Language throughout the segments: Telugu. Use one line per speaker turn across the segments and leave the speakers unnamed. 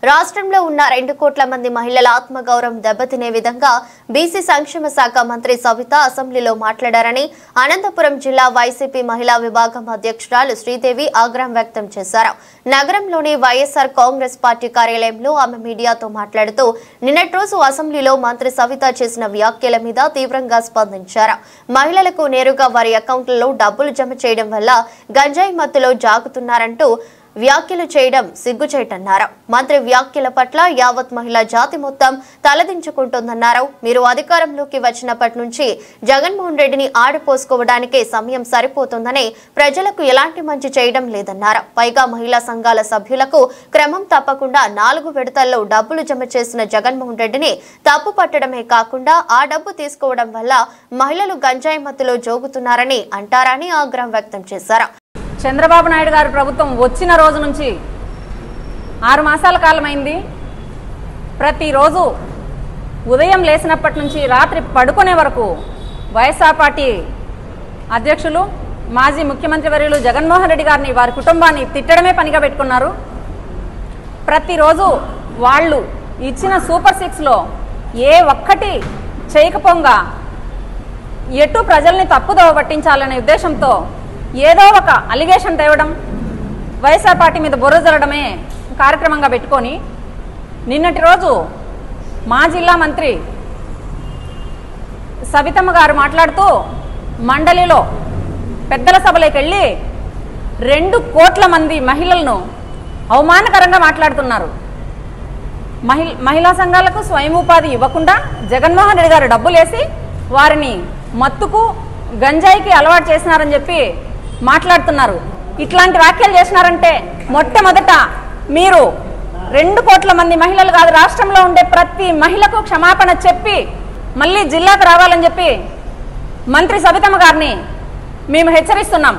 రాష్ట్రంలో ఉన్న 2 కోట్ల మంది మహిళల ఆత్మగౌరవం దెబ్బతినే విధంగా బీసీ సంక్షేమ శాఖ మంత్రి సవిత అసెంబ్లీలో మాట్లాడారని అనంతపురం జిల్లా వైసీపీ మహిళా విభాగం అధ్యక్షురాలు శ్రీదేవి ఆగ్రహం వ్యక్తం చేశారు. నగరంలోని వైఎస్ఆర్ కాంగ్రెస్ పార్టీ కార్యాలయంలో ఆమె మీడియాతో మాట్లాడుతూ నిన్నటి రోజు అసెంబ్లీలో మంత్రి సవిత చేసిన వ్యాఖ్యల మీద తీవ్రంగా స్పందించారు. మహిళలకు నేరుగా వారి అకౌంట్లలో డబ్బులు జమ చేయడం వల్ల గంజాయి మత్తులో జాగుతున్నారంటూ వ్యాఖ్యలు చేయడం సిగ్గుచేటన్నారు. మంత్రి వ్యాఖ్యల పట్ల యావత్ మహిళా జాతి మొత్తం తలదించుకుంటుందన్నారు. మీరు అధికారంలోకి వచ్చినప్పటి నుంచి జగన్మోహన్ రెడ్డిని ఆడిపోసుకోవడానికే సమయం సరిపోతుందని, ప్రజలకు ఎలాంటి మంచి చేయడం లేదన్నారు. పైగా మహిళా సంఘాల సభ్యులకు క్రమం తప్పకుండా 4 విడతల్లో డబ్బులు జమ చేసిన జగన్మోహన్ రెడ్డిని తప్పు పట్టడమే కాకుండా ఆ డబ్బు తీసుకోవడం వల్ల మహిళలు గంజాయి మత్తులో జోగుతున్నారని అంటారని ఆగ్రహం వ్యక్తం చేశారు.
చంద్రబాబు నాయుడు గారి ప్రభుత్వం వచ్చిన రోజు నుంచి 6 మాసాల కాలమైంది. ప్రతిరోజు ఉదయం లేచినప్పటి నుంచి రాత్రి పడుకునే వరకు వైఎస్ఆర్ పార్టీ అధ్యక్షులు మాజీ ముఖ్యమంత్రి వర్యులు జగన్మోహన్ రెడ్డి గారిని, వారి కుటుంబాన్ని తిట్టడమే పనిగా పెట్టుకున్నారు. ప్రతిరోజు వాళ్ళు ఇచ్చిన సూపర్ 6లో ఏ ఒక్కటి చేయకపోగా ఎటు ప్రజల్ని తప్పుదోవ పట్టించాలనే ఉద్దేశంతో ఏదో ఒక అలిగేషన్ తేవడం, వైఎస్ఆర్ పార్టీ మీద బుర్ర జల్లడమే కార్యక్రమంగా పెట్టుకొని నిన్నటి రోజు మా జిల్లా మంత్రి సవితమ్మ గారు మాట్లాడుతూ మండలిలో పెద్దల సభలోకి వెళ్ళి 2 కోట్ల మంది మహిళలను అవమానకరంగా మాట్లాడుతున్నారు. మహిళా సంఘాలకు స్వయం ఉపాధి ఇవ్వకుండా జగన్మోహన్ రెడ్డి గారు డబ్బులేసి వారిని మత్తుకు గంజాయికి అలవాటు చేసినారని చెప్పి మాట్లాడుతున్నారు. ఇట్లాంటి వ్యాఖ్యలు చేసినారంటే మొట్టమొదట మీరు 2 కోట్ల మంది మహిళలు కాదు, రాష్ట్రంలో ఉండే ప్రతి మహిళకు క్షమాపణ చెప్పి మళ్ళీ జిల్లాకు రావాలని చెప్పి మంత్రి సవితమ్మ గారిని మేము హెచ్చరిస్తున్నాం.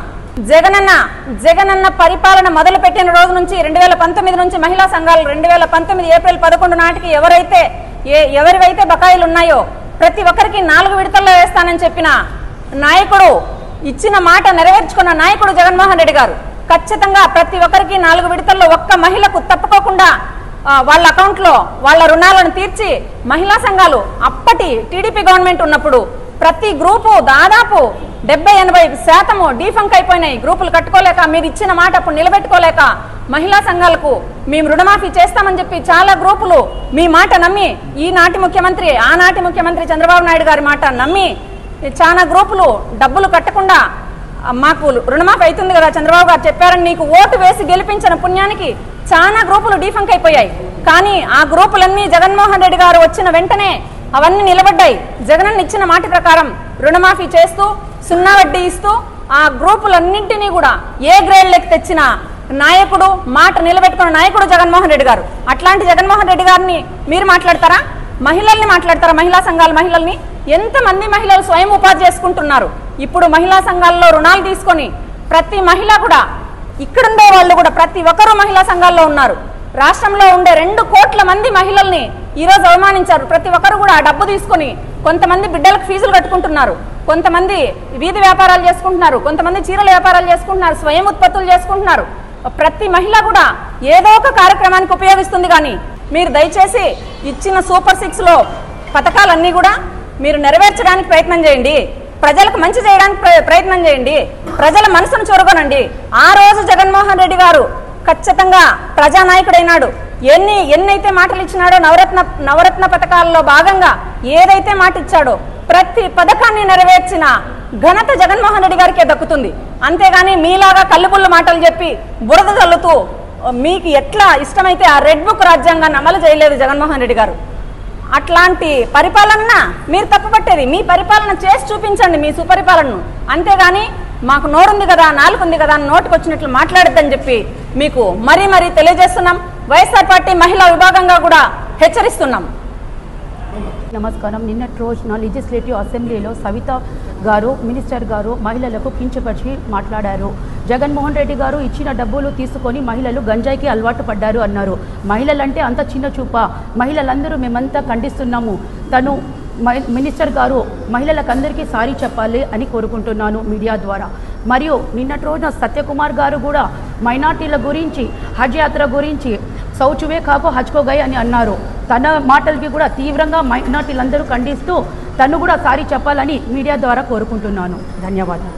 జగనన్న పరిపాలన మొదలుపెట్టిన రోజు నుంచి 2019 నుంచి మహిళా సంఘాలు 2019 ఏప్రిల్ 11 నాటికి ఎవరివైతే బకాయిలు ఉన్నాయో ప్రతి ఒక్కరికి 4 విడతల్లో వేస్తానని చెప్పిన నాయకుడు, ఇచ్చిన మాట నెరవేర్చుకున్న నాయకుడు జగన్మోహన్ రెడ్డి గారు ఖచ్చితంగా ప్రతి ఒక్కరికి 4 విడతల్లో ఒక్క మహిళకు తప్పకోకుండా వాళ్ళ అకౌంట్లో వాళ్ళ రుణాలను తీర్చి, మహిళా సంఘాలు అప్పటి టీడీపీ గవర్నమెంట్ ఉన్నప్పుడు ప్రతి గ్రూపు దాదాపు 70-80% డీఫంక్ అయిపోయినాయి. గ్రూపులు కట్టుకోలేక, మీరు ఇచ్చిన మాట అప్పుడు నిలబెట్టుకోలేక మహిళా సంఘాలకు మేము రుణమాఫీ చేస్తామని చెప్పి చాలా గ్రూపులు మీ మాట నమ్మి, ఆనాటి ముఖ్యమంత్రి చంద్రబాబు నాయుడు గారి మాట నమ్మి చాలా గ్రూపులు డబ్బులు కట్టకుండా మాకు రుణమాఫీ అవుతుంది కదా చంద్రబాబు గారు చెప్పారని నీకు ఓటు వేసి గెలిపించిన పుణ్యానికి చాలా గ్రూపులు డీఫంక్ అయిపోయాయి. కానీ ఆ గ్రూపులన్నీ జగన్మోహన్ రెడ్డి గారు వచ్చిన వెంటనే అవన్నీ నిలబడ్డాయి. జగనన్న ఇచ్చిన మాట ప్రకారం రుణమాఫీ చేస్తూ 0 వడ్డీ ఇస్తూ ఆ గ్రూపులన్నింటినీ కూడా ఏ గ్రేడ్లోకి తెచ్చిన నాయకుడు, మాట నిలబెట్టుకున్న నాయకుడు జగన్మోహన్ రెడ్డి గారు. అట్లాంటి జగన్మోహన్ రెడ్డి గారిని మీరు మాట్లాడతారా? మహిళల్ని మాట్లాడతారా? మహిళా సంఘాల మహిళల్ని ఎంతమంది మహిళలు స్వయం ఉపాధి చేసుకుంటున్నారు. ఇప్పుడు మహిళా సంఘాల్లో రుణాలు తీసుకొని ప్రతి మహిళ కూడా, ఇక్కడుండే వాళ్ళు కూడా ప్రతి ఒక్కరూ మహిళా సంఘాల్లో ఉన్నారు. రాష్ట్రంలో ఉండే 2 కోట్ల మంది మహిళల్ని ఈరోజు అవమానించారు. ప్రతి ఒక్కరు కూడా ఆ డబ్బు తీసుకొని కొంతమంది బిడ్డలకు ఫీజులు కట్టుకుంటున్నారు, కొంతమంది వీధి వ్యాపారాలు చేసుకుంటున్నారు, కొంతమంది చీరల వ్యాపారాలు చేసుకుంటున్నారు, స్వయం ఉత్పత్తులు చేసుకుంటున్నారు. ప్రతి మహిళ కూడా ఏదో ఒక కార్యక్రమానికి ఉపయోగిస్తుంది. కానీ మీరు దయచేసి ఇచ్చిన సూపర్ 6లో పథకాలన్నీ కూడా మీరు నెరవేర్చడానికి ప్రయత్నం చేయండి. ప్రజలకు మంచి చేయడానికి ప్రయత్నం చేయండి. ప్రజల మనసును చూరగొనండి. ఆ రోజు జగన్మోహన్ రెడ్డి గారు ఖచ్చితంగా ప్రజానాయకుడైనాడు. ఎన్నైతే మాటలు ఇచ్చినాడో నవరత్న పథకాల్లో భాగంగా ఏదైతే మాట ఇచ్చాడో ప్రతి పథకాన్ని నెరవేర్చిన ఘనత జగన్మోహన్ రెడ్డి గారికే దక్కుతుంది. అంతేగాని మీలాగా కల్లుబుల్లు మాటలు చెప్పి బురద చల్లుతూ మీకు ఎట్లా ఇష్టమైతే ఆ రెడ్ బుక్ రాజ్యాంగాన్ని అమలు చేయలేదు జగన్మోహన్ రెడ్డి గారు. అట్లాంటి పరిపాలన మీరు తప్పుపట్టేది. మీ పరిపాలన చేసి చూపించండి, మీ సుపరిపాలనను. అంతేగాని మాకు నోరుంది కదా, నాలుగుంది కదా అని నోటుకు వచ్చినట్లు మాట్లాడద్దని చెప్పి మీకు మరీ తెలియజేస్తున్నాం. వైఎస్ఆర్ పార్టీ మహిళా విభాగంగా కూడా హెచ్చరిస్తున్నాం.
నమస్కారం. నిన్నటి రోజున లెజిస్లేటివ్ అసెంబ్లీలో సవిత గారు, మినిస్టర్ గారు మహిళలకు కించపరిచి మాట్లాడారు. జగన్మోహన్ రెడ్డి గారు ఇచ్చిన డబ్బులు తీసుకొని మహిళలు గంజాయికి అలవాటు పడ్డారు అన్నారు. మహిళలంటే అంత చిన్న చూప? మహిళలందరూ మేమంతా ఖండిస్తున్నాము. తను మినిస్టర్ గారు మహిళలకందరికీ సారీ చెప్పాలి అని కోరుకుంటున్నాను మీడియా ద్వారా. మరియు నిన్నటి రోజున సత్యకుమార్ గారు కూడా మైనార్టీల గురించి, హజ్ యాత్ర గురించి సౌచువే కాకో హచ్కోగాయి అని అన్నారు. తన మాటలకి కూడా తీవ్రంగా మైనార్టీలందరూ ఖండిస్తూ తను కూడా సారీ చెప్పాలని మీడియా ద్వారా కోరుకుంటున్నాను. ధన్యవాదాలు.